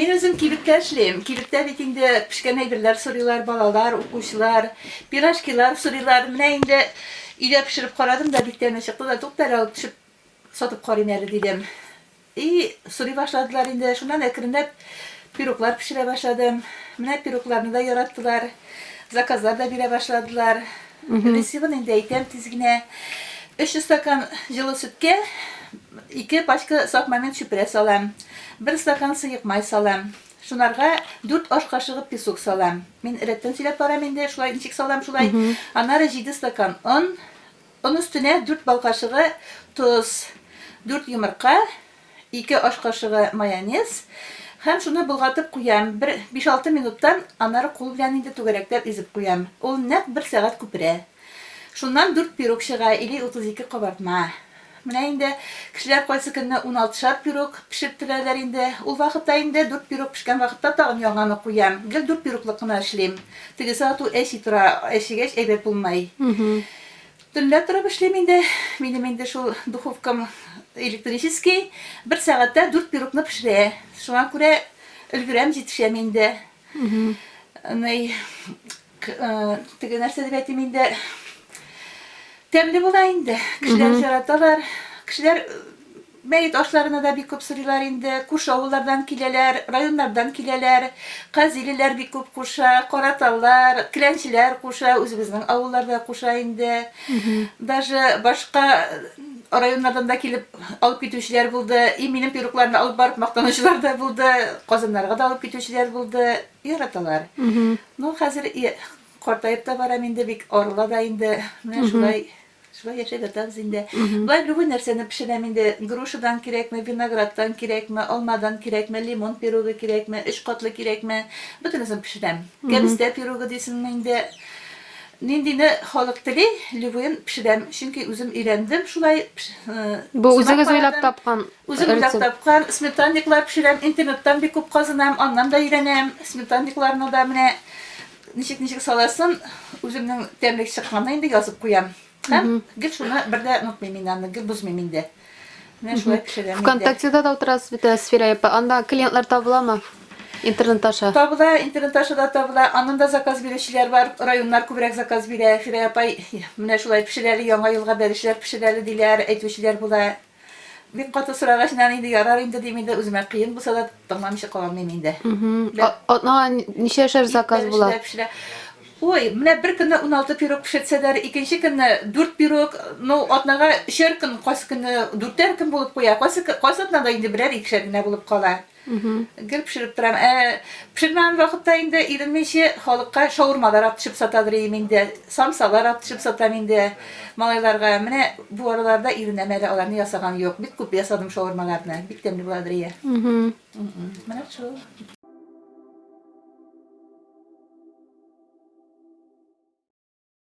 Мен özüm Kilik'te eşliyim. Kilik'te bitinde pişken eydirler soruyorlar balalar, okuşlar, piraşkilar soruyorlar. Mine indi ile pişirip koradım da bitlerine çıktı da doktor alıp düşüp satıp korayım eli dedim. İyi soruyu başladılar indi. Şundan ekrinlep piruklar pişire başladım. Mine piruklarını da yarattılar. Zakazlar da bire başladılar. Resivin indi eğitim tizgine. 300 stakan жылы sütke 2 başka sakmamen süpüre salam. 1 stakan sıyık may salam. Şunlarga 4 aş kaşığı pisuk salam. Men eretten söylep baram indi. Şulay inçik salam şulay. Anara 7 stakan un. Onun üstüne 4 bal kaşığı tuz. 4 yumurta. 2 aş kaşığı mayonez. Hem şunu bulgatıp koyam. 5-6 minuttan anarı kol bilen indi tügereklep izip koyam. Ol net 1 saat köpüre. Şundan 4 pirog çığa ili 32 kabartma. Mine indi kişiler koysa künne 16'şar pirog pişirttireler indi. Ol vakitta indi 4 pirog pişken vakitta tağın yanğanı koyam. Gel 4 piroglıkını işleyim. Tigi saat o eşi tura, eşi geç ebep bulmay. Tünler tura başlayayım indi. Benim indi şu duhovkam elektriskiy. 1 saatte 4 pirogını pişire. Şu an kure ülgürem jetişem indi. Tigi nerse de betim indi. Temli bula indi. Kişiler jaratalar. Kişiler meyit aşlarına da bir köp sürüler indi. Kuşa oğullardan kileler, rayonlardan kileler, Kazililer bir köp kuşa, Koratallar, Kilençiler kuşa, özümüzün avullarda kuşa indi. Даже başka rayonlardan da kilip alıp gitüşler buldu. Eminim piruklarını alıp barıp maktanışlar da buldu. Kazanlarga da alıp gitüşler buldu. Yaratalar. No hazır kortayıp da varam indi, bir orla da indi. Şulay yaşadık indi. Bay bir nerseni pişirem indi. Gruşadan kirek mi, vinograddan kirek mi, olmadan kirek mi, limon pirogu kirek mi, 3 katlı kirek mi? Bütünüzün pişirem. Kemiste pirogu desin indi. Nindini halık dili, lübüyün pişirem. Çünkü üzüm irendim. Şulay bu üzüge söylep tapkan. Üzüm öylep tapkan. Smetanniklar pişirem. İnternetten bir kup kazanam. Annem da irenem. Smetanniklarını da mine nişik salasın. Üzümün temlik çıkmanına indi yazıp koyam. Gel şunu bir de unutmayayım inandı. Gel buzmayayım indi. Ben şulay pişirem indi. Вконтакте'da da oturas bir sfera yapı. Anda klientler tabula mı? İnternet aşağı. Tabula, internet aşağıda tabula. Anında zakaz birişler var. Rayonlar kübrek zakaz bire. Fire yapay. Mine şulay pişireli, yanga yılga berişler pişireli diler. Etmişler bula. Bir katı sırağa şinan indi yarar indi demeydi. Üzüme kıyın. Bu sada tamam kalamam indi. Nişe yaşar zakaz bula. Oy, mine bir günde 16 pirog pişirtseler, ikinci günde 4 pirog, no atnaga şer gün, qas günde 4 gün bulup koya. Qas atnada indi birer ikişer güne bulup kala. Gel pişirip turam. Pişirmem vakitte indi irilmişi halkka şavurmalar atışıp satadırayım indi. Samsalar atışıp satam indi. Malaylarga mine bu aralarda irinemeli olanı yasagan yok. Bir kup yasadım şavurmalarını. Bir temli buladırıya. Mine şu.